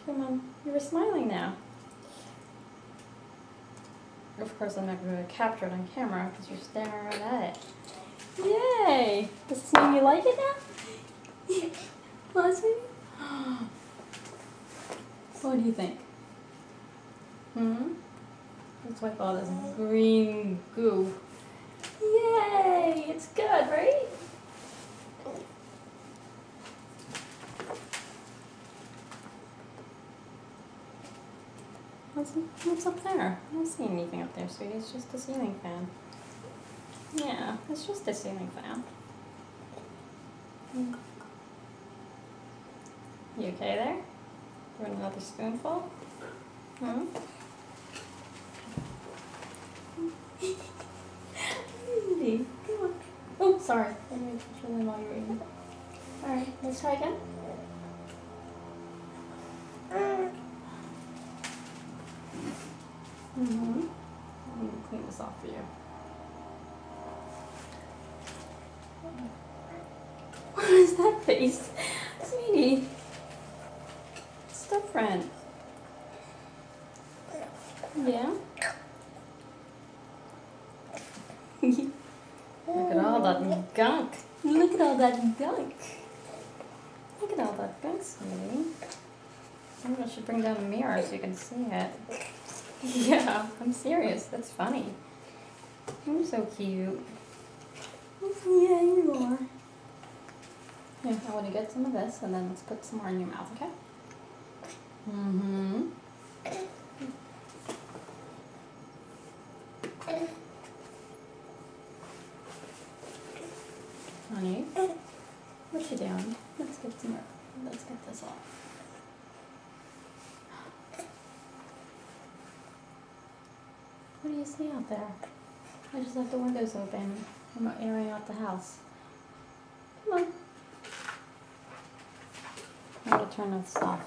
Come on, you were smiling now. Of course, I'm not going to capture it on camera because you're staring right at it. Yay! Does this mean you like it now? Well, sweetie? What do you think? Let's wipe all this green goo. Yay! It's good, right? What's up there? I don't see anything up there, sweetie. It's just a ceiling fan. Yeah, it's just a ceiling fan. You okay there? You want another spoonful? Easy. Come on. Oh, sorry. I didn't touch them while you were eating. Alright, let's try again. I'm going to clean this off for you. What is that face? Sweetie. It's different. Yeah? Look at all that gunk. Look at all that gunk. Look at all that gunk, sweetie. Maybe I should bring down a mirror so you can see it. Yeah, I'm serious. That's funny. You're so cute. Yeah, you are. Here, I want to get some of this, and then let's put some more in your mouth, okay? Honey, what you doing? Let's get some more. Let's get this off. What do you see out there? I just left the windows open. I'm airing out the house. Come on. I'm going to turn this off.